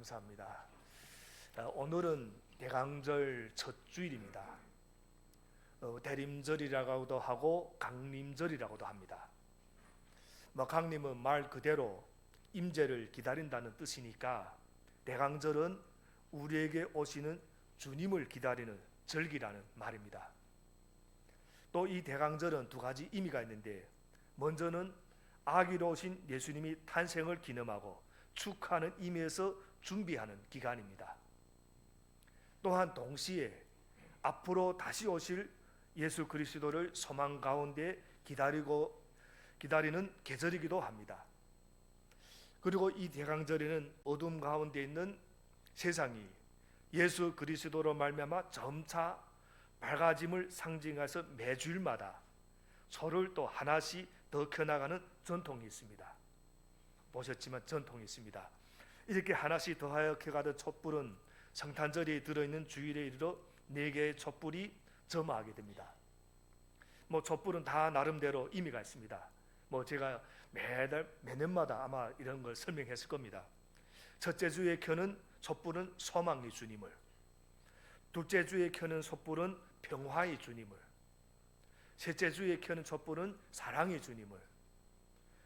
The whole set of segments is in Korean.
감사합니다. 오늘은 대강절 첫 주일입니다. 대림절이라고도 하고 강림절이라고도 합니다. 강림은 말 그대로 임재를 기다린다는 뜻이니까 대강절은 우리에게 오시는 주님을 기다리는 절기라는 말입니다. 또 이 대강절은 두 가지 의미가 있는데, 먼저는 아기로 오신 예수님이 탄생을 기념하고 축하하는 의미에서 준비하는 기간입니다. 또한 동시에 앞으로 다시 오실 예수 그리스도를 소망 가운데 기다리는 계절이기도 합니다. 그리고 이 대강절에는 어둠 가운데 있는 세상이 예수 그리스도로 말미암아 점차 밝아짐을 상징해서 매주일마다 소를 또 하나씩 더 켜나가는 전통이 있습니다. 보셨지만 전통이 있습니다. 이렇게 하나씩 더하여 켜가던 촛불은 성탄절이 들어있는 주일에 이르러 4개의 촛불이 점화하게 됩니다. 촛불은 다 나름대로 의미가 있습니다. 제가 매년마다 아마 이런 걸 설명했을 겁니다. 첫째 주에 켜는 촛불은 소망의 주님을, 둘째 주에 켜는 촛불은 평화의 주님을, 셋째 주에 켜는 촛불은 사랑의 주님을,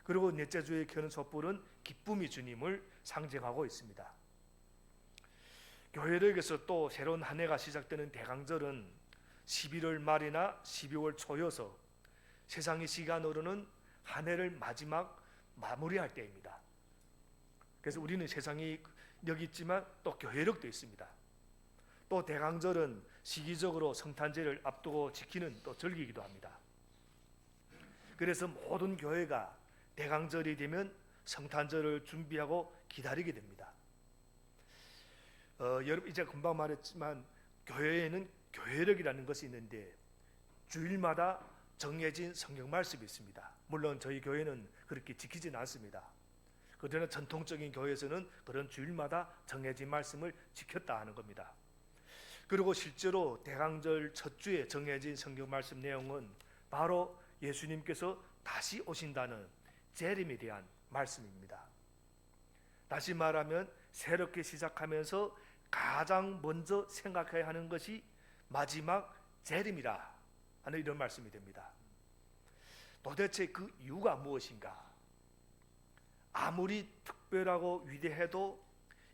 그리고 넷째 주에 켜는 촛불은 기쁨의 주님을 상징하고 있습니다. 교회력에서 또 새로운 한 해가 시작되는 대강절은 11월 말이나 12월 초여서 세상의 시간으로는 한 해를 마무리할 때입니다. 그래서 우리는 세상이 여기 있지만 또 교회력도 있습니다. 또 대강절은 시기적으로 성탄절을 앞두고 지키는 또 절기이기도 합니다. 그래서 모든 교회가 대강절이 되면 성탄절을 준비하고 기다리게 됩니다. 여러분, 이제 금방 말했지만 교회에는 교회력이라는 것이 있는데 주일마다 정해진 성경 말씀이 있습니다. 물론 저희 교회는 그렇게 지키지는 않습니다. 그러나 전통적인 교회에서는 그런 주일마다 정해진 말씀을 지켰다 하는 겁니다. 그리고 실제로 대강절 첫 주에 정해진 성경 말씀 내용은 바로 예수님께서 다시 오신다는 재림에 대한 말씀입니다. 다시 말하면 새롭게 시작하면서 가장 먼저 생각해야 하는 것이 마지막 재림이라 하는 이런 말씀이 됩니다. 도대체 그 이유가 무엇인가? 아무리 특별하고 위대해도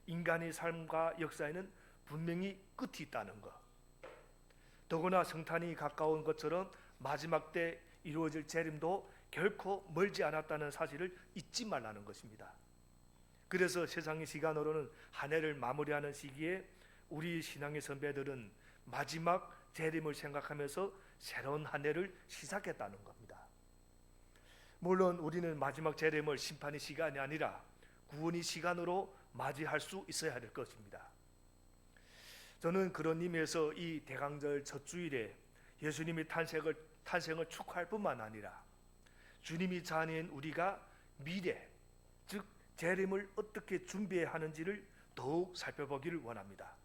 인간의 삶과 역사에는 분명히 끝이 있다는 것, 더구나 성탄이 가까운 것처럼 마지막 때 이루어질 재림도 결코 멀지 않았다는 사실을 잊지 말라는 것입니다. 그래서 세상의 시간으로는 한 해를 마무리하는 시기에 우리 신앙의 선배들은 마지막 재림을 생각하면서 새로운 한 해를 시작했다는 겁니다. 물론 우리는 마지막 재림을 심판의 시간이 아니라 구원의 시간으로 맞이할 수 있어야 될 것입니다. 저는 그런 의미에서 이 대강절 첫 주일에 예수님의 탄생을 축하할 뿐만 아니라 주님이 자녀인 우리가 미래, 즉 재림을 어떻게 준비해야 하는지를 더욱 살펴보기를 원합니다.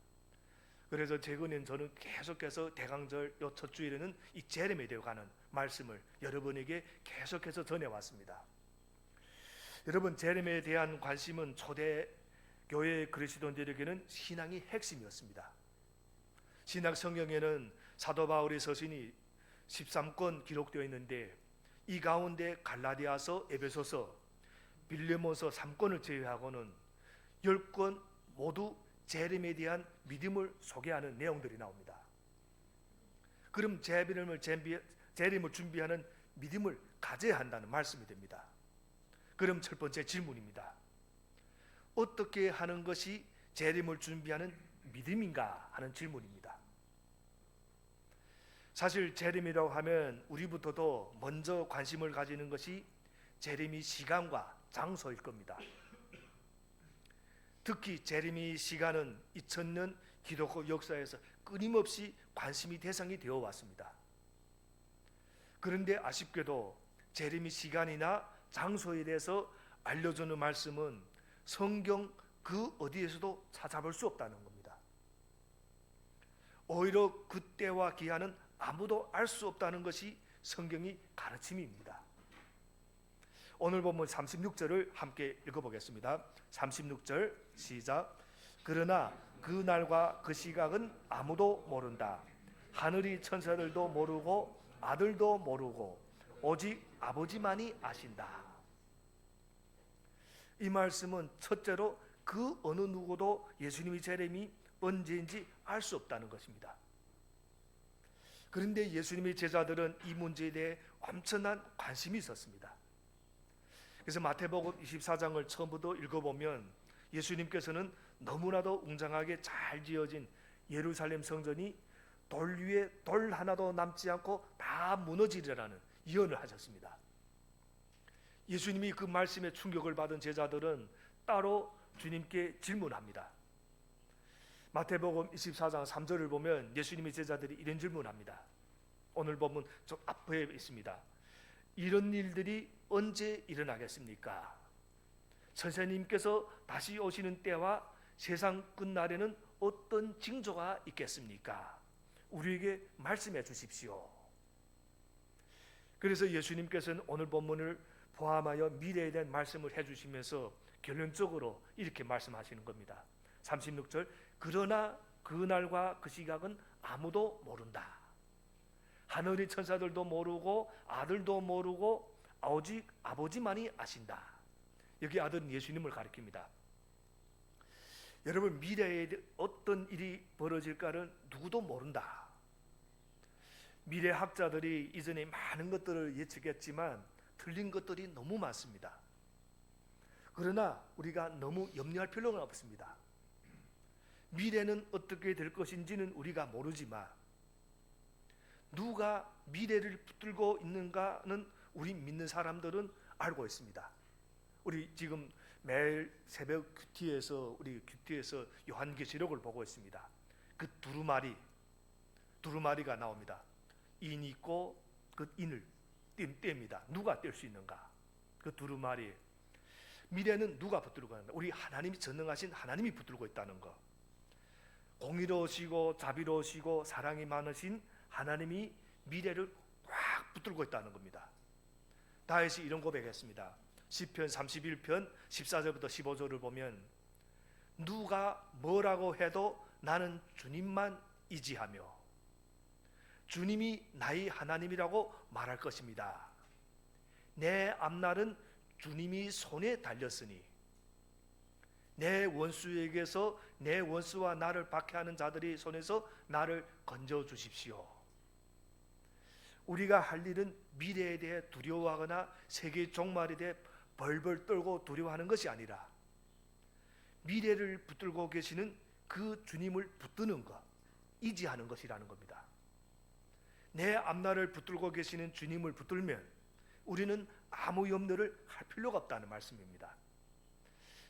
그래서 최근엔 저는 계속해서 대강절 첫 주일에는 이 재림에 대해 가는 말씀을 여러분에게 계속해서 전해왔습니다. 여러분, 재림에 대한 관심은 초대 교회 그리스도인들에게는 신앙의 핵심이었습니다. 신약 성경에는 사도 바울의 서신이 13권 기록되어 있는데 이 가운데 갈라디아서, 에베소서, 빌레몬서 3권을 제외하고는 10권 모두 재림에 대한 믿음을 소개하는 내용들이 나옵니다. 그럼 재림을 준비하는 믿음을 가져야 한다는 말씀이 됩니다. 그럼 첫 번째 질문입니다. 어떻게 하는 것이 재림을 준비하는 믿음인가 하는 질문입니다. 사실 재림이라고 하면 우리부터도 먼저 관심을 가지는 것이 재림의 시간과 장소일 겁니다. 특히 재림의 시간은 2000년 기독교 역사에서 끊임없이 관심의 대상이 되어 왔습니다. 그런데 아쉽게도 재림의 시간이나 장소에 대해서 알려주는 말씀은 성경 그 어디에서도 찾아볼 수 없다는 겁니다. 오히려 그때와 기한은 아무도 알 수 없다는 것이 성경의 가르침입니다. 오늘 본문 36절을 함께 읽어보겠습니다. 36절 시작. 그러나 그 날과 그 시각은 아무도 모른다. 하늘의 천사들도 모르고 아들도 모르고 오직 아버지만이 아신다. 이 말씀은 첫째로 그 어느 누구도 예수님의 재림이 언제인지 알 수 없다는 것입니다. 그런데 예수님의 제자들은 이 문제에 대해 엄청난 관심이 있었습니다. 그래서 마태복음 24장을 처음부터 읽어보면 예수님께서는 너무나도 웅장하게 잘 지어진 예루살렘 성전이 돌 위에 돌 하나도 남지 않고 다 무너지리라는 예언을 하셨습니다. 예수님이 그 말씀에 충격을 받은 제자들은 따로 주님께 질문합니다. 마태복음 24장 3절을 보면 예수님의 제자들이 이런 질문합니다. 오늘 보면 좀 앞에 있습니다. 이런 일들이 언제 일어나겠습니까? 선생님께서 다시 오시는 때와 세상 끝날에는 어떤 징조가 있겠습니까? 우리에게 말씀해 주십시오. 그래서 예수님께서는 오늘 본문을 포함하여 미래에 대한 말씀을 해주시면서 결론적으로 이렇게 말씀하시는 겁니다. 36절, 그러나 그날과 그 시각은 아무도 모른다. 하늘의 천사들도 모르고 아들도 모르고 오직 아버지만이 아신다. 여기 아들은 예수님을 가리킵니다. 여러분, 미래에 어떤 일이 벌어질까를 누구도 모른다. 미래학자들이 이전에 많은 것들을 예측했지만 틀린 것들이 너무 많습니다. 그러나 우리가 너무 염려할 필요는 없습니다. 미래는 어떻게 될 것인지는 우리가 모르지만 누가 미래를 붙들고 있는가는 우리 믿는 사람들은 알고 있습니다. 우리 지금 매일 새벽 큐티에서 요한계시록을 보고 있습니다. 그 두루마리가 나옵니다. 인이 있고 그 인을 뗍니다. 누가 뗄 수 있는가? 그 두루마리. 미래는 누가 붙들고 있는가? 우리 하나님이 전능하신 하나님이 붙들고 있다는 거. 공의로우시고 자비로우시고 사랑이 많으신 하나님이 미래를 꽉 붙들고 있다는 겁니다. 다윗이 이런 고백했습니다. 시편 31편 14절부터 15절을 보면 누가 뭐라고 해도 나는 주님만 의지하며 주님이 나의 하나님이라고 말할 것입니다. 내 앞날은 주님이 손에 달렸으니 내 원수에게서 내 원수와 나를 박해하는 자들의 손에서 나를 건져 주십시오. 우리가 할 일은 미래에 대해 두려워하거나 세계 종말에 대해 벌벌 떨고 두려워하는 것이 아니라 미래를 붙들고 계시는 그 주님을 붙드는 것, 의지하는 것이라는 겁니다. 내 앞날을 붙들고 계시는 주님을 붙들면 우리는 아무 염려를 할 필요가 없다는 말씀입니다.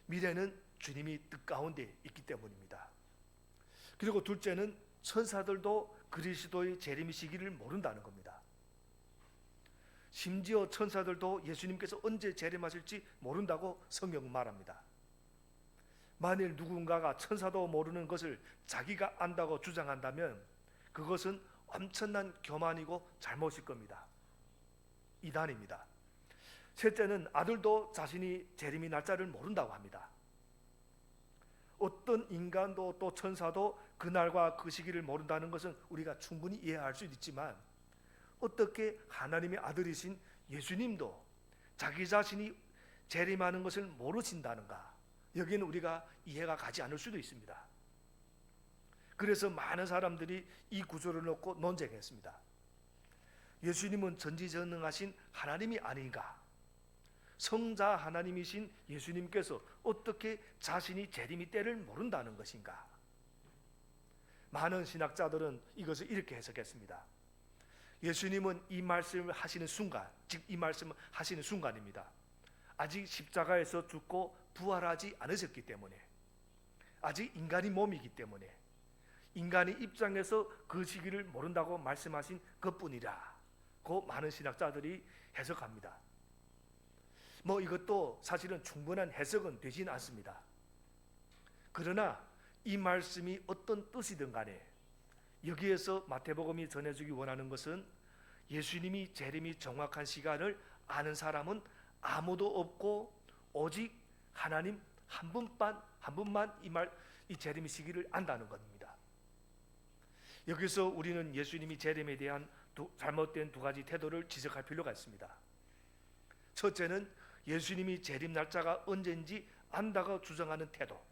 미래는 주님이 뜻 가운데 있기 때문입니다. 그리고 둘째는 천사들도 그리스도의 재림의 시기를 모른다는 겁니다. 심지어 천사들도 예수님께서 언제 재림하실지 모른다고 성경은 말합니다. 만일 누군가가 천사도 모르는 것을 자기가 안다고 주장한다면 그것은 엄청난 교만이고 잘못일 겁니다. 이단입니다. 셋째는 아들도 자신이 재림의 날짜를 모른다고 합니다. 어떤 인간도 또 천사도 그날과 그 시기를 모른다는 것은 우리가 충분히 이해할 수 있지만 어떻게 하나님의 아들이신 예수님도 자기 자신이 재림하는 것을 모르신다는가? 여기는 우리가 이해가 가지 않을 수도 있습니다. 그래서 많은 사람들이 이 구조를 놓고 논쟁했습니다. 예수님은 전지전능하신 하나님이 아닌가? 성자 하나님이신 예수님께서 어떻게 자신이 재림의 때를 모른다는 것인가? 많은 신학자들은 이것을 이렇게 해석했습니다. 예수님은 이 말씀을 하시는 순간, 즉 이 말씀을 하시는 순간입니다. 아직 십자가에서 죽고 부활하지 않으셨기 때문에, 아직 인간의 몸이기 때문에 인간의 입장에서 그 시기를 모른다고 말씀하신 것뿐이라 고 많은 신학자들이 해석합니다. 이것도 사실은 충분한 해석은 되진 않습니다. 그러나 이 말씀이 어떤 뜻이든 간에 여기에서 마태복음이 전해주기 원하는 것은 예수님이 재림이 정확한 시간을 아는 사람은 아무도 없고 오직 하나님 한 분만 이 재림의 시기를 안다는 겁니다. 여기서 우리는 예수님이 재림에 대한 잘못된 두 가지 태도를 지적할 필요가 있습니다. 첫째는 예수님이 재림 날짜가 언제인지 안다고 주장하는 태도.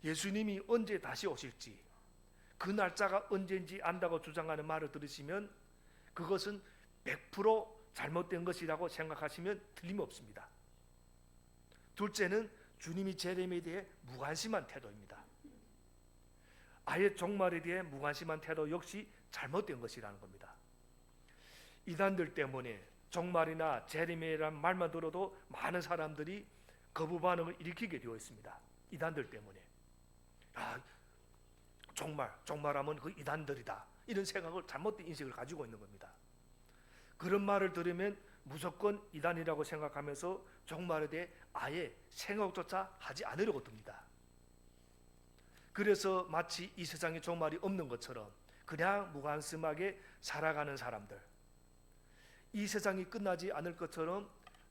예수님이 언제 다시 오실지 그 날짜가 언제인지 안다고 주장하는 말을 들으시면 그것은 100% 잘못된 것이라고 생각하시면 틀림없습니다. 둘째는 주님이 재림에 대해 무관심한 태도입니다. 아예 종말에 대해 무관심한 태도 역시 잘못된 것이라는 겁니다. 이단들 때문에 종말이나 재림이라는 말만 들어도 많은 사람들이 거부 반응을 일으키게 되어 있습니다. 이단들 때문에 종말하면 그 이단들이다, 이런 생각을, 잘못된 인식을 가지고 있는 겁니다. 그런 말을 들으면 무조건 이단이라고 생각하면서 종말에 대해 아예 생각조차 하지 않으려고 듭니다. 그래서 마치 이 세상에 종말이 없는 것처럼 그냥 무관심하게 살아가는 사람들, 이 세상이 끝나지 않을 것처럼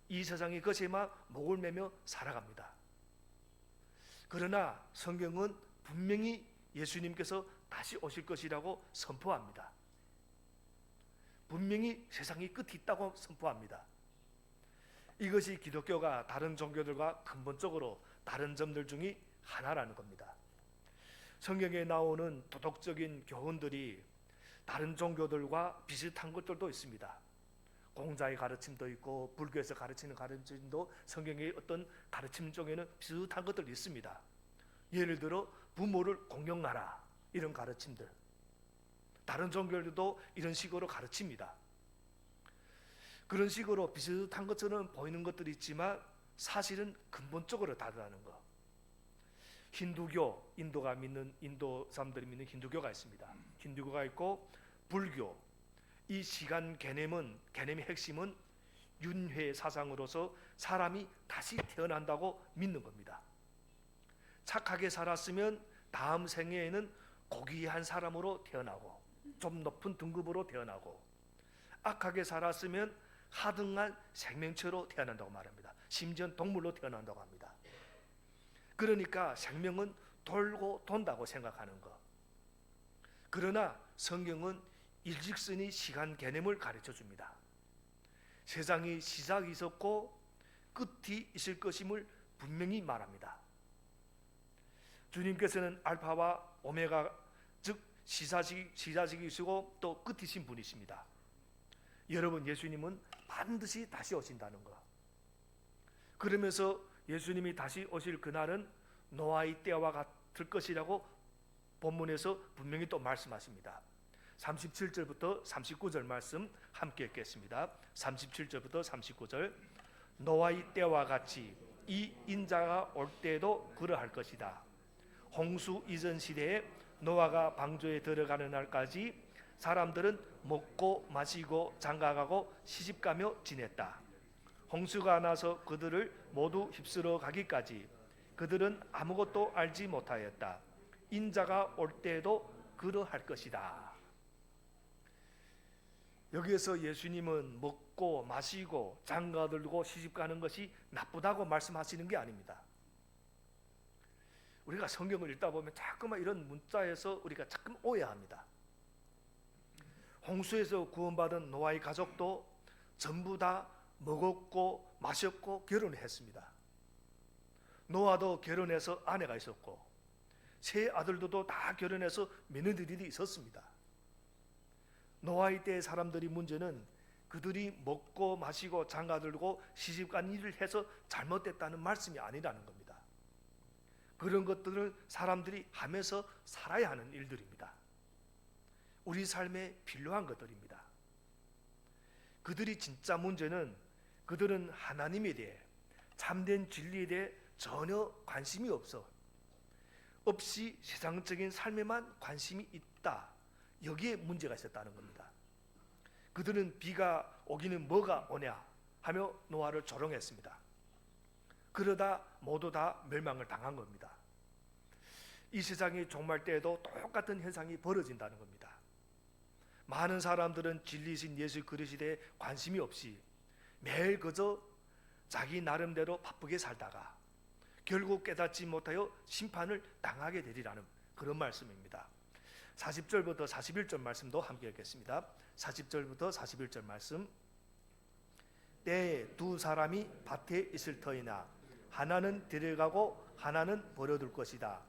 이 세상의 것에만 목을 매며 살아갑니다. 그러나 성경은 분명히 예수님께서 다시 오실 것이라고 선포합니다. 분명히 세상이 끝이 있다고 선포합니다. 이것이 기독교가 다른 종교들과 근본적으로 다른 점들 중에 하나라는 겁니다. 성경에 나오는 도덕적인 교훈들이 다른 종교들과 비슷한 것들도 있습니다. 공자의 가르침도 있고 불교에서 가르치는 가르침도 성경의 어떤 가르침 중에는 비슷한 것들이 있습니다. 예를 들어 부모를 공경하라, 이런 가르침들, 다른 종교들도 이런 식으로 가르칩니다. 그런 식으로 비슷한 것처럼 보이는 것들이 있지만 사실은 근본적으로 다르다는 것. 힌두교, 인도 사람들이 믿는 힌두교가 있습니다. 힌두교가 있고 불교, 이 시간 개념의 핵심은 윤회 사상으로서 사람이 다시 태어난다고 믿는 겁니다. 착하게 살았으면 다음 생애에는 고귀한 사람으로 태어나고 좀 높은 등급으로 태어나고, 악하게 살았으면 하등한 생명체로 태어난다고 말합니다. 심지어 동물로 태어난다고 합니다. 그러니까 생명은 돌고 돈다고 생각하는 것. 그러나 성경은 일직선의 시간 개념을 가르쳐 줍니다. 세상이 시작이 있었고 끝이 있을 것임을 분명히 말합니다. 주님께서는 알파와 오메가, 즉 시작이시고 또 끝이신 분이십니다. 여러분, 예수님은 반드시 다시 오신다는 것. 그러면서 예수님이 다시 오실 그날은 노아의 때와 같을 것이라고 본문에서 분명히 또 말씀하십니다. 37절부터 39절 말씀 함께 읽겠습니다. 37절부터 39절. 노아의 때와 같이 이 인자가 올 때에도 그러할 것이다. 홍수 이전 시대에 노아가 방주에 들어가는 날까지 사람들은 먹고 마시고 장가가고 시집가며 지냈다. 홍수가 나서 그들을 모두 휩쓸어 가기까지 그들은 아무것도 알지 못하였다. 인자가 올 때에도 그러할 것이다. 여기에서 예수님은 먹고 마시고 장가들고 시집가는 것이 나쁘다고 말씀하시는 게 아닙니다. 우리가 성경을 읽다 보면 자꾸만 이런 문자에서 우리가 자꾸 오해합니다. 홍수에서 구원받은 노아의 가족도 전부 다 먹었고 마셨고 결혼을 했습니다. 노아도 결혼해서 아내가 있었고 세 아들들도 다 결혼해서 며느리들이 있었습니다. 노아의 때의 사람들이 문제는 그들이 먹고 마시고 장가들고 시집간 일을 해서 잘못됐다는 말씀이 아니라는 겁니다. 그런 것들을 사람들이 하면서 살아야 하는 일들입니다. 우리 삶에 필요한 것들입니다. 그들이 진짜 문제는 그들은 하나님에 대해, 참된 진리에 대해 전혀 관심이 없이 세상적인 삶에만 관심이 있다, 여기에 문제가 있었다는 겁니다. 그들은 비가 오기는 뭐가 오냐 하며 노아를 조롱했습니다. 그러다 모두 다 멸망을 당한 겁니다. 이 세상의 종말 때에도 똑같은 현상이 벌어진다는 겁니다. 많은 사람들은 진리이신 예수 그리스도에 관심이 없이 매일 그저 자기 나름대로 바쁘게 살다가 결국 깨닫지 못하여 심판을 당하게 되리라는 그런 말씀입니다. 40절부터 41절 말씀도 함께 읽겠습니다. 40절부터 41절 말씀. 때에 두 사람이 밭에 있을 터이나 하나는 데려가고 하나는 버려둘 것이다.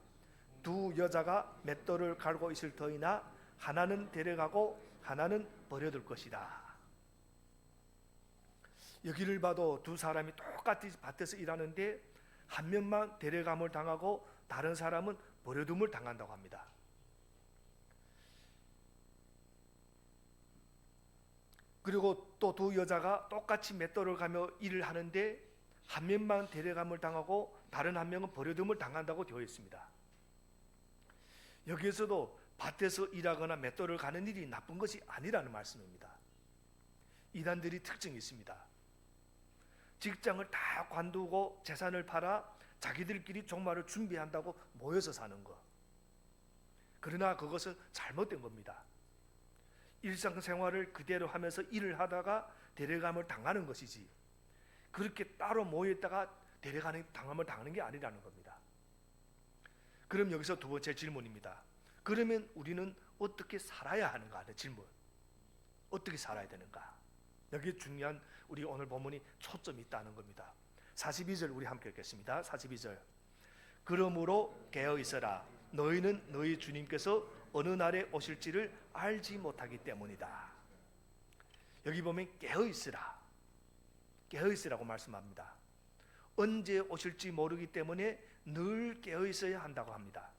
두 여자가 맷돌을 갈고 있을 터이나 하나는 데려가고 하나는 버려둘 것이다. 여기를 봐도 두 사람이 똑같이 밭에서 일하는데 한 명만 데려감을 당하고 다른 사람은 버려둠을 당한다고 합니다. 그리고 또 두 여자가 똑같이 맷돌을 가며 일을 하는데 한 명만 데려감을 당하고 다른 한 명은 버려둠을 당한다고 되어 있습니다. 여기에서도 밭에서 일하거나 맷돌을 가는 일이 나쁜 것이 아니라는 말씀입니다. 이단들이 특징이 있습니다. 직장을 다 관두고 재산을 팔아 자기들끼리 종말을 준비한다고 모여서 사는 것. 그러나 그것은 잘못된 겁니다. 일상생활을 그대로 하면서 일을 하다가 데려감을 당하는 것이지 그렇게 따로 모여있다가 당함을 당하는 게 아니라는 겁니다. 그럼 여기서 두 번째 질문입니다. 그러면 우리는 어떻게 살아야 하는가 하는 질문. 어떻게 살아야 되는가? 여기에 중요한 우리 오늘 본문이 초점이 있다는 겁니다. 42절 우리 함께 읽겠습니다. 42절. 그러므로 깨어 있어라. 너희는 너희 주님께서 어느 날에 오실지를 알지 못하기 때문이다. 여기 보면 깨어 있으라. 깨어 있으라고 말씀합니다. 언제 오실지 모르기 때문에 늘 깨어 있어야 한다고 합니다.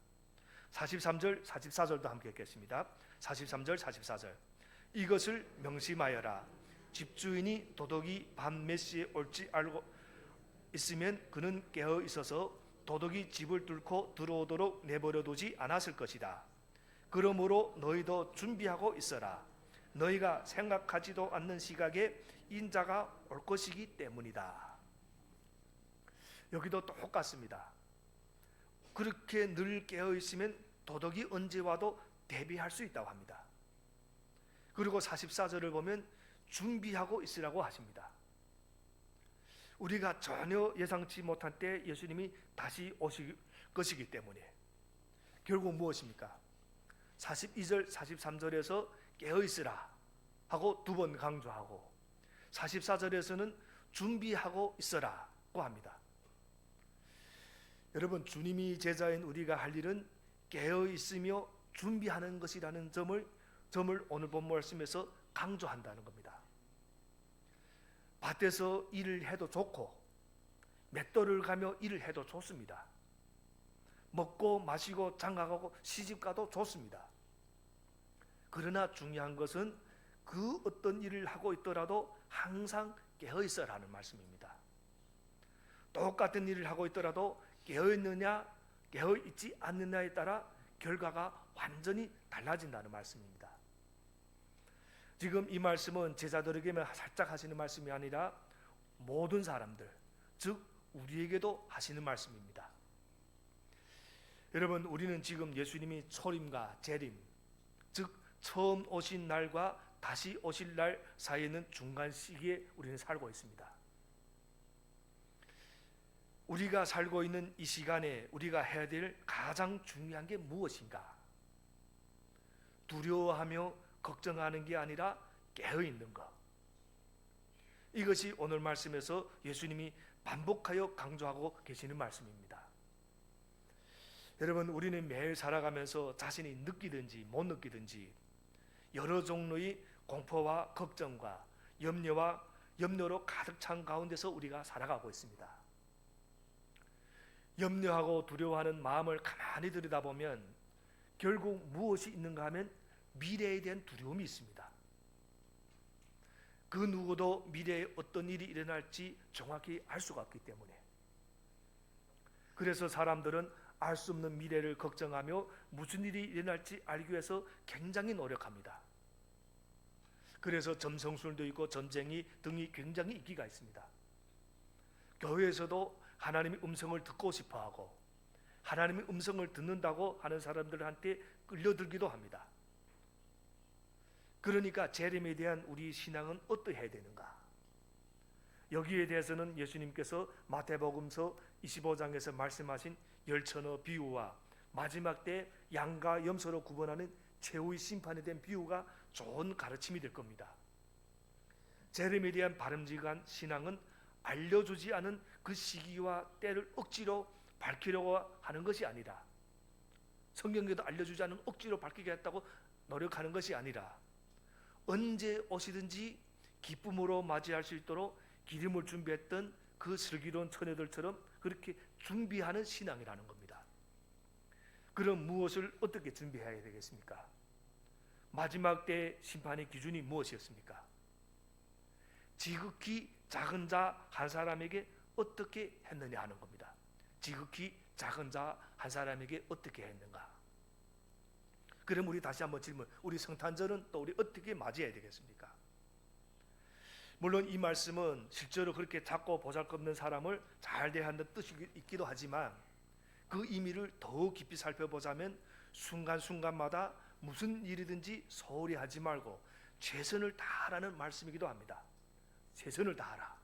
43절, 44절도 함께 읽겠습니다. 43절, 44절. 이것을 명심하여라. 집주인이 도둑이 밤 몇 시에 올지 알고 있으면 그는 깨어 있어서 도둑이 집을 뚫고 들어오도록 내버려 두지 않았을 것이다. 그러므로 너희도 준비하고 있어라. 너희가 생각하지도 않는 시각에 인자가 올 것이기 때문이다. 여기도 똑같습니다. 그렇게 늘 깨어 있으면 도둑이 언제 와도 대비할 수 있다고 합니다. 그리고 44절을 보면 준비하고 있으라고 하십니다. 우리가 전혀 예상치 못한 때 예수님이 다시 오실 것이기 때문에 결국 무엇입니까? 42절, 43절에서 깨어있으라 하고 두 번 강조하고 44절에서는 준비하고 있어라고 합니다. 여러분, 주님이 제자인 우리가 할 일은 깨어있으며 준비하는 것이라는 점을 오늘 본 말씀에서 강조한다는 겁니다. 밭에서 일을 해도 좋고 맷돌을 가며 일을 해도 좋습니다. 먹고 마시고 장가가고 시집가도 좋습니다. 그러나 중요한 것은 그 어떤 일을 하고 있더라도 항상 깨어있어라는 말씀입니다. 똑같은 일을 하고 있더라도 깨어있느냐 깨어있지 않느냐에 따라 결과가 완전히 달라진다는 말씀입니다. 지금 이 말씀은 제자들에게만 살짝 하시는 말씀이 아니라 모든 사람들, 즉 우리에게도 하시는 말씀입니다. 여러분, 우리는 지금 예수님이 초림과 재림, 즉 처음 오신 날과 다시 오실 날 사이에 있는 중간 시기에 우리는 살고 있습니다. 우리가 살고 있는 이 시간에 우리가 해야 될 가장 중요한 게 무엇인가? 두려워하며 걱정하는 게 아니라 깨어있는 것. 이것이 오늘 말씀에서 예수님이 반복하여 강조하고 계시는 말씀입니다. 여러분, 우리는 매일 살아가면서 자신이 느끼든지 못 느끼든지 여러 종류의 공포와 걱정과 염려로 가득 찬 가운데서 우리가 살아가고 있습니다. 염려하고 두려워하는 마음을 가만히 들여다보면 결국 무엇이 있는가 하면 미래에 대한 두려움이 있습니다. 그 누구도 미래에 어떤 일이 일어날지 정확히 알 수가 없기 때문에, 그래서 사람들은 알 수 없는 미래를 걱정하며 무슨 일이 일어날지 알기 위해서 굉장히 노력합니다. 그래서 점성술도 있고 전쟁이 등이 굉장히 인기가 있습니다. 교회에서도 하나님의 음성을 듣고 싶어하고 하나님의 음성을 듣는다고 하는 사람들한테 끌려들기도 합니다. 그러니까 재림에 대한 우리 신앙은 어떠해야 되는가? 여기에 대해서는 예수님께서 마태복음서 25장에서 말씀하신 열천어 비유와 마지막 때 양과 염소로 구분하는 최후의 심판에 대한 비유가 좋은 가르침이 될 겁니다. 재림에 대한 바람직한 신앙은 알려주지 않은 그 시기와 때를 억지로 밝히려고 하는 것이 아니라, 성경에도 알려주지 않은 억지로 밝히게 했다고 노력하는 것이 아니라, 언제 오시든지 기쁨으로 맞이할 수 있도록 기름을 준비했던 그 슬기로운 처녀들처럼 그렇게 준비하는 신앙이라는 겁니다. 그럼 무엇을 어떻게 준비해야 되겠습니까? 마지막 때 심판의 기준이 무엇이었습니까? 지극히 작은 자 한 사람에게 어떻게 했느냐 하는 겁니다. 지극히 작은 자 한 사람에게 어떻게 했는가? 그럼 우리 다시 한번 질문, 우리 성탄절은 또 우리 어떻게 맞이해야 되겠습니까? 물론 이 말씀은 실제로 그렇게 작고 보잘것없는 사람을 잘 대하는 뜻이 있기도 하지만, 그 의미를 더욱 깊이 살펴보자면 순간순간마다 무슨 일이든지 소홀히 하지 말고 최선을 다하라는 말씀이기도 합니다. 최선을 다하라.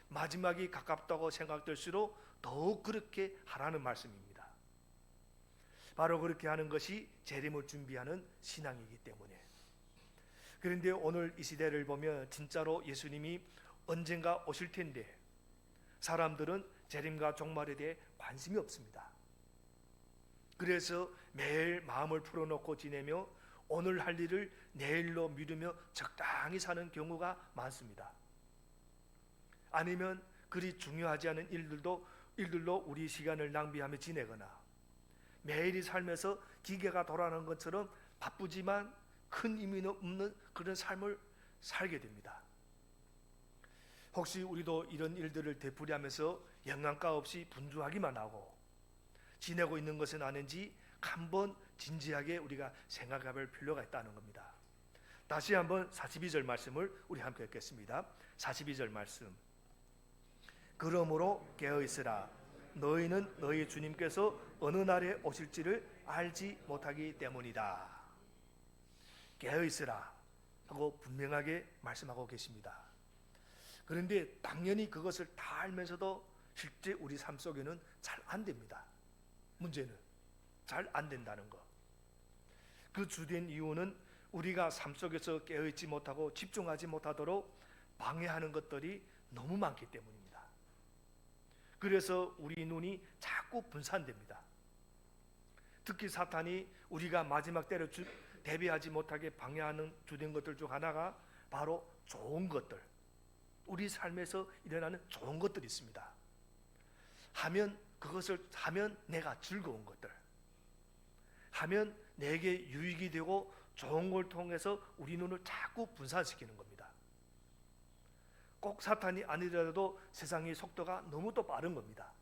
마지막이 가깝다고 생각될수록 더욱 그렇게 하라는 말씀입니다. 바로 그렇게 하는 것이 재림을 준비하는 신앙이기 때문에. 그런데 오늘 이 시대를 보면 진짜로 예수님이 언젠가 오실 텐데 사람들은 재림과 종말에 대해 관심이 없습니다. 그래서 매일 마음을 풀어놓고 지내며 오늘 할 일을 내일로 미루며 적당히 사는 경우가 많습니다. 아니면 그리 중요하지 않은 일들로 우리 시간을 낭비하며 지내거나, 매일이 삶에서 기계가 돌아가는 것처럼 바쁘지만 큰 의미는 없는 그런 삶을 살게 됩니다. 혹시 우리도 이런 일들을 되풀이하면서 영양가 없이 분주하기만 하고 지내고 있는 것은 아닌지 한번 진지하게 우리가 생각해 볼 필요가 있다는 겁니다. 다시 한번 42절 말씀을 우리 함께 읽겠습니다. 42절 말씀. 그러므로 깨어있으라. 너희는 너희 주님께서 어느 날에 오실지를 알지 못하기 때문이다. 깨어있으라 하고 분명하게 말씀하고 계십니다. 그런데 당연히 그것을 다 알면서도 실제 우리 삶 속에는 잘 안 됩니다. 문제는 잘 안 된다는 것. 그 주된 이유는 우리가 삶 속에서 깨어있지 못하고 집중하지 못하도록 방해하는 것들이 너무 많기 때문입니다. 그래서 우리 눈이 자꾸 분산됩니다. 특히 사탄이 우리가 마지막 때를 대비하지 못하게 방해하는 주된 것들 중 하나가 바로 좋은 것들, 우리 삶에서 일어나는 좋은 것들이 있습니다. 그것을 하면 내가 즐거운 것들, 하면 내게 유익이 되고 좋은 걸 통해서 우리 눈을 자꾸 분산시키는 겁니다. 꼭 사탄이 아니더라도 세상의 속도가 너무 또 빠른 겁니다.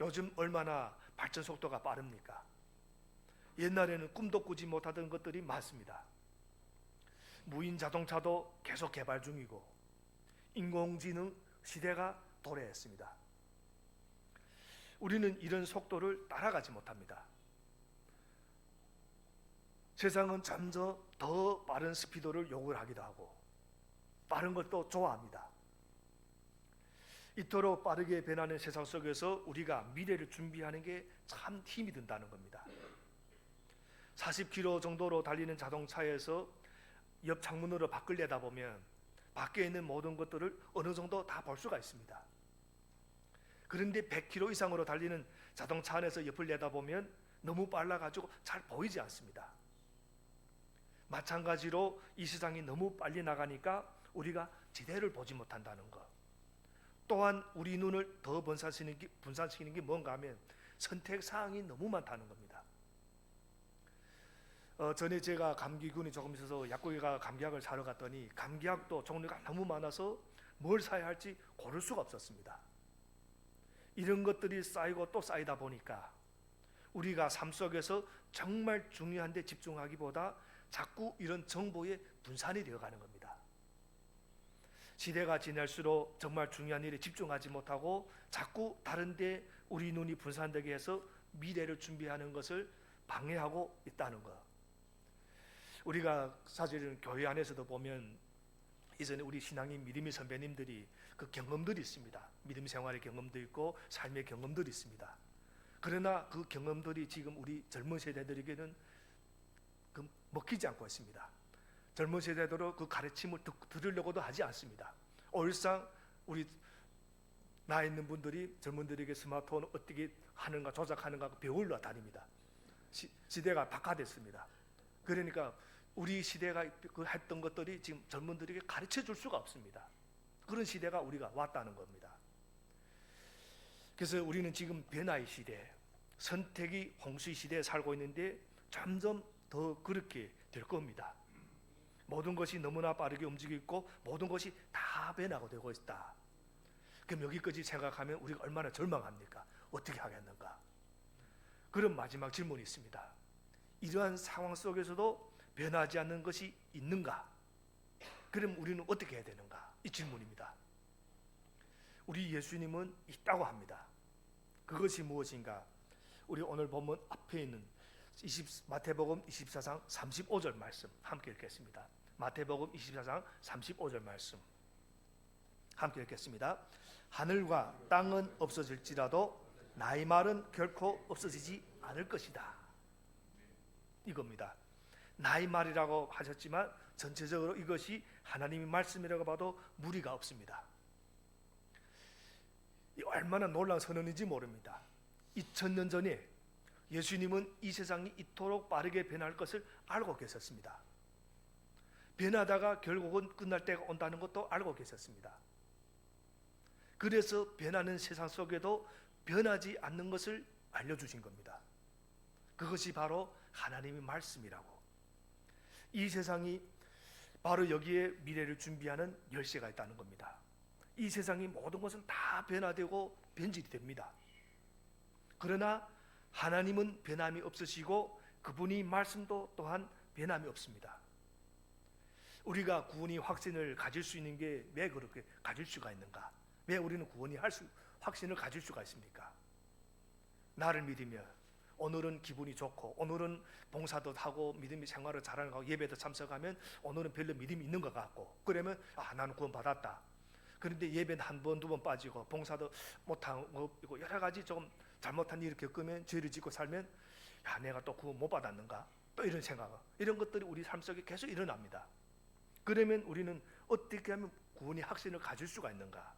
요즘 얼마나 발전 속도가 빠릅니까? 옛날에는 꿈도 꾸지 못하던 것들이 많습니다. 무인 자동차도 계속 개발 중이고 인공지능 시대가 도래했습니다. 우리는 이런 속도를 따라가지 못합니다. 세상은 점점 더 빠른 스피드를 요구를 하기도 하고 빠른 것도 좋아합니다. 이토록 빠르게 변하는 세상 속에서 우리가 미래를 준비하는 게 참 힘이 든다는 겁니다. 40km 정도로 달리는 자동차에서 옆 창문으로 밖을 내다보면 밖에 있는 모든 것들을 어느 정도 다 볼 수가 있습니다. 그런데 100km 이상으로 달리는 자동차 안에서 옆을 내다보면 너무 빨라가지고 잘 보이지 않습니다. 마찬가지로 이 세상이 너무 빨리 나가니까 우리가 제대로 보지 못한다는 것. 또한 우리 눈을 더 분산시키는 게 뭔가 하면 선택사항이 너무 많다는 겁니다. 전에 제가 감기균이 조금 있어서 약국에 가 감기약을 사러 갔더니 감기약도 종류가 너무 많아서 뭘 사야 할지 고를 수가 없었습니다. 이런 것들이 쌓이고 또 쌓이다 보니까 우리가 삶 속에서 정말 중요한 데 집중하기보다 자꾸 이런 정보에 분산이 되어가는 겁니다. 시대가 지날수록 정말 중요한 일에 집중하지 못하고 자꾸 다른 데 우리 눈이 분산되게 해서 미래를 준비하는 것을 방해하고 있다는 것. 우리가 사실은 교회 안에서도 보면 이전에 우리 신앙인 믿음의 선배님들이 그 경험들이 있습니다. 믿음 생활의 경험도 있고 삶의 경험들이 있습니다. 그러나 그 경험들이 지금 우리 젊은 세대들에게는 그 먹히지 않고 있습니다. 젊은 세대들은 그 가르침을 들으려고도 하지 않습니다. 올상 우리 나이 있는 분들이 젊은들에게 스마트폰 어떻게 하는가 조작하는가 배우러 다닙니다. 시대가 바꿔됐습니다. 그러니까 우리 시대가 그 했던 것들이 지금 젊은들에게 가르쳐 줄 수가 없습니다. 그런 시대가 우리가 왔다는 겁니다. 그래서 우리는 지금 변화의 시대, 선택이 홍수의 시대에 살고 있는데 점점 더 그렇게 될 겁니다. 모든 것이 너무나 빠르게 움직이고 있고 모든 것이 다 변화가 되고 있다. 그럼 여기까지 생각하면 우리가 얼마나 절망합니까? 어떻게 하겠는가? 그런 마지막 질문이 있습니다. 이러한 상황 속에서도 변하지 않는 것이 있는가? 그럼 우리는 어떻게 해야 되는가? 이 질문입니다. 우리 예수님은 있다고 합니다. 그것이 무엇인가? 우리 오늘 본문 앞에 있는 마태복음 24장 35절 말씀 함께 읽겠습니다. 마태복음 24장 35절 말씀 함께 읽겠습니다. 하늘과 땅은 없어질지라도 나의 말은 결코 없어지지 않을 것이다. 이겁니다. 나의 말이라고 하셨지만 전체적으로 이것이 하나님의 말씀이라고 봐도 무리가 없습니다. 얼마나 놀라운 선언인지 모릅니다. 2000년 전에 예수님은 이 세상이 이토록 빠르게 변할 것을 알고 계셨습니다. 변하다가 결국은 끝날 때가 온다는 것도 알고 계셨습니다. 그래서 변하는 세상 속에도 변하지 않는 것을 알려주신 겁니다. 그것이 바로 하나님의 말씀이라고. 이 세상이 바로 여기에 미래를 준비하는 열쇠가 있다는 겁니다. 이 세상이 모든 것은 다 변화되고 변질이 됩니다. 그러나 하나님은 변함이 없으시고 그분이 말씀도 또한 변함이 없습니다. 우리가 구원의 확신을 가질 수 있는 게 왜 그렇게 가질 수가 있는가? 왜 우리는 구원이 확신을 가질 수가 있습니까? 나를 믿으며 오늘은 기분이 좋고 오늘은 봉사도 하고 믿음의 생활을 잘하는 거 예배도 참석하면 오늘은 별로 믿음이 있는 것 같고 그러면 나는 구원 받았다. 그런데 예배는 한 번, 두 번 빠지고 봉사도 못하고 여러 가지 조금 잘못한 일을 겪으면 죄를 짓고 살면 내가 또 구원 못 받았는가? 또 이런 생각, 이런 것들이 우리 삶 속에 계속 일어납니다. 그러면 우리는 어떻게 하면 구원의 확신을 가질 수가 있는가?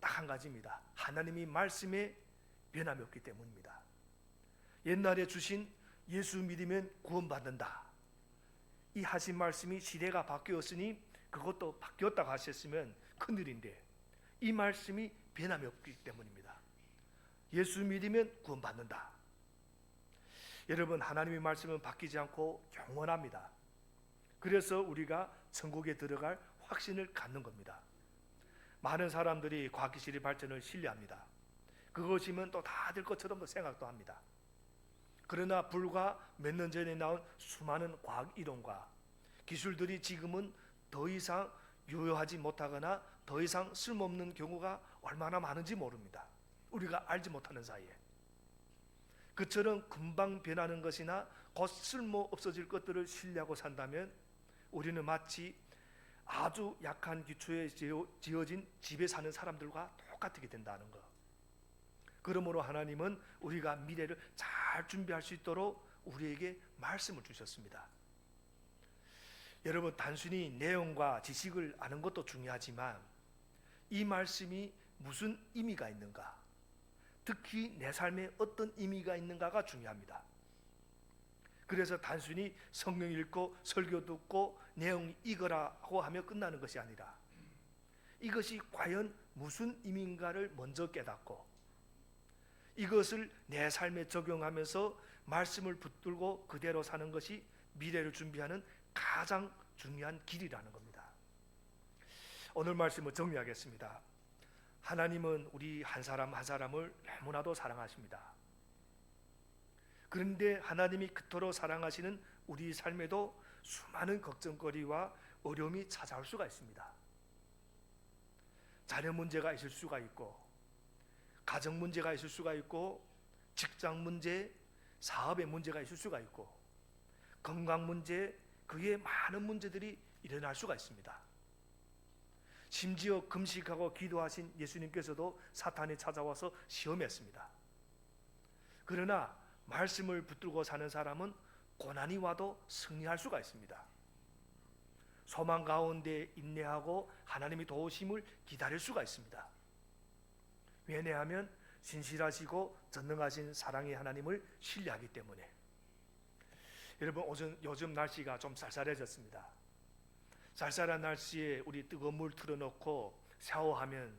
딱 한 가지입니다. 하나님의 말씀에 변함이 없기 때문입니다. 옛날에 주신 예수 믿으면 구원받는다, 이 하신 말씀이 시대가 바뀌었으니 그것도 바뀌었다고 하셨으면 큰일인데 이 말씀이 변함이 없기 때문입니다. 예수 믿으면 구원받는다. 여러분, 하나님의 말씀은 바뀌지 않고 영원합니다. 그래서 우리가 천국에 들어갈 확신을 갖는 겁니다. 많은 사람들이 과학기술의 발전을 신뢰합니다. 그것이면 또 다 될 것처럼 생각도 합니다. 그러나 불과 몇 년 전에 나온 수많은 과학 이론과 기술들이 지금은 더 이상 유효하지 못하거나 더 이상 쓸모없는 경우가 얼마나 많은지 모릅니다. 우리가 알지 못하는 사이에. 그처럼 금방 변하는 것이나 곧 쓸모 없어질 것들을 신뢰하고 산다면 우리는 마치 아주 약한 기초에 지어진 집에 사는 사람들과 똑같게 된다는 것. 그러므로 하나님은 우리가 미래를 잘 준비할 수 있도록 우리에게 말씀을 주셨습니다. 여러분, 단순히 내용과 지식을 아는 것도 중요하지만 이 말씀이 무슨 의미가 있는가, 특히 내 삶에 어떤 의미가 있는가가 중요합니다. 그래서 단순히 성경 읽고 설교 듣고 내용 읽으라고 하며 끝나는 것이 아니라 이것이 과연 무슨 의미인가를 먼저 깨닫고 이것을 내 삶에 적용하면서 말씀을 붙들고 그대로 사는 것이 미래를 준비하는 가장 중요한 길이라는 겁니다. 오늘 말씀을 정리하겠습니다. 하나님은 우리 한 사람 한 사람을 너무나도 사랑하십니다. 그런데 하나님이 그토록 사랑하시는 우리 삶에도 수많은 걱정거리와 어려움이 찾아올 수가 있습니다. 자녀 문제가 있을 수가 있고, 가정 문제가 있을 수가 있고, 직장 문제, 사업의 문제가 있을 수가 있고, 건강 문제, 그의 많은 문제들이 일어날 수가 있습니다. 심지어 금식하고 기도하신 예수님께서도 사탄이 찾아와서 시험했습니다. 그러나 말씀을 붙들고 사는 사람은 고난이 와도 승리할 수가 있습니다. 소망 가운데 인내하고 하나님의 도우심을 기다릴 수가 있습니다. 왜냐하면 신실하시고 전능하신 사랑의 하나님을 신뢰하기 때문에. 여러분, 요즘 날씨가 좀 쌀쌀해졌습니다. 쌀쌀한 날씨에 우리 뜨거운 물 틀어놓고 샤워하면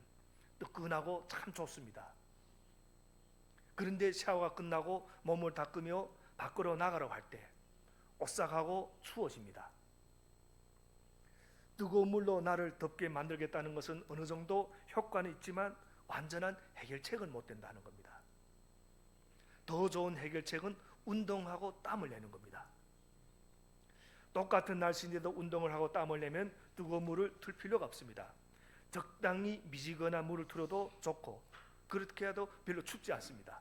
뜨끈하고 참 좋습니다. 그런데 샤워가 끝나고 몸을 닦으며 밖으로 나가라고 할 때 오싹하고 추워집니다. 뜨거운 물로 나를 덥게 만들겠다는 것은 어느 정도 효과는 있지만 완전한 해결책은 못 된다는 겁니다. 더 좋은 해결책은 운동하고 땀을 내는 겁니다. 똑같은 날씨인데도 운동을 하고 땀을 내면 뜨거운 물을 틀 필요가 없습니다. 적당히 미지근한 물을 틀어도 좋고 그렇게 해도 별로 춥지 않습니다.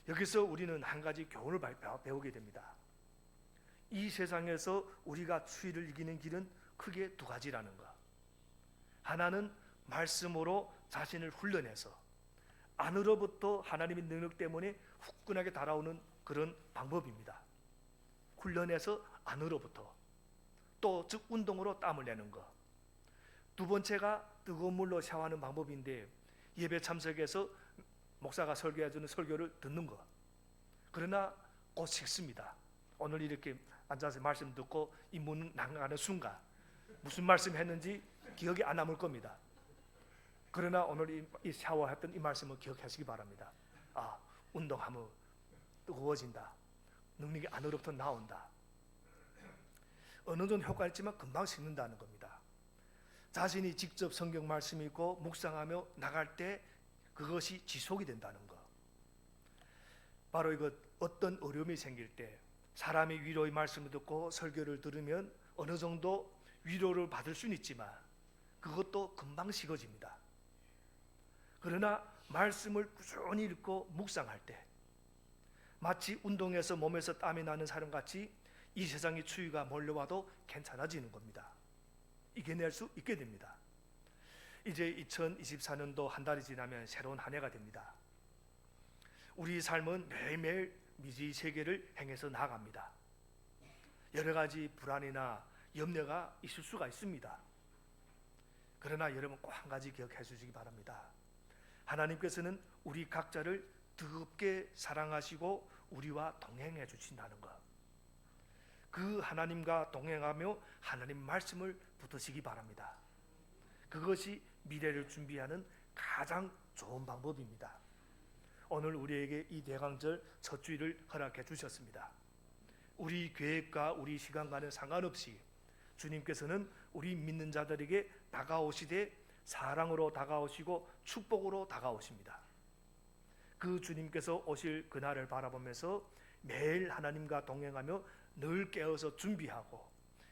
여기서 우리는 한 가지 교훈을 배우게 됩니다. 이 세상에서 우리가 추위를 이기는 길은 크게 두 가지라는 것. 하나는 말씀으로 자신을 훈련해서 안으로부터 하나님의 능력 때문에 후끈하게 달아오는 그런 방법입니다. 훈련해서 안으로부터, 또 즉 운동으로 땀을 내는 것. 두 번째가 뜨거운 물로 샤워하는 방법인데 예배 참석해서 목사가 설교해주는 설교를 듣는 것. 그러나 곧 식습니다. 오늘 이렇게 앉아서 말씀 듣고 이 문 나가는 순간 무슨 말씀 했는지 기억이 안 남을 겁니다. 그러나 오늘 이 샤워했던 이 말씀을 기억하시기 바랍니다. 아, 운동하면 뜨거워진다. 능력이 안으로부터 나온다. 어느 정도 효과가 있지만 금방 식는다는 겁니다. 자신이 직접 성경 말씀 읽고 묵상하며 나갈 때 그것이 지속이 된다는 것. 바로 이거 어떤 어려움이 생길 때 사람이 위로의 말씀을 듣고 설교를 들으면 어느 정도 위로를 받을 수는 있지만 그것도 금방 식어집니다. 그러나 말씀을 꾸준히 읽고 묵상할 때 마치 운동해서 몸에서 땀이 나는 사람같이 이 세상의 추위가 몰려와도 괜찮아지는 겁니다. 이겨낼 수 있게 됩니다. 이제 2024년도 한 달이 지나면 새로운 한 해가 됩니다. 우리 삶은 매일매일 미지의 세계를 행해서 나아갑니다. 여러 가지 불안이나 염려가 있을 수가 있습니다. 그러나 여러분 꼭 한 가지 기억해 주시기 바랍니다. 하나님께서는 우리 각자를 뜨겁게 사랑하시고 우리와 동행해 주신다는 것. 그 하나님과 동행하며 하나님 말씀을 붙드시기 바랍니다. 그것이 미래를 준비하는 가장 좋은 방법입니다. 오늘 우리에게 이 대강절 첫 주일을 허락해 주셨습니다. 우리 계획과 우리 시간과는 상관없이 주님께서는 우리 믿는 자들에게 다가오시되 사랑으로 다가오시고 축복으로 다가오십니다. 그 주님께서 오실 그날을 바라보면서 매일 하나님과 동행하며 늘 깨어서 준비하고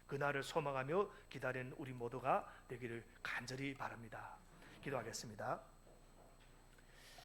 그날을 소망하며 기다리는 우리 모두가 되기를 간절히 바랍니다. 기도하겠습니다.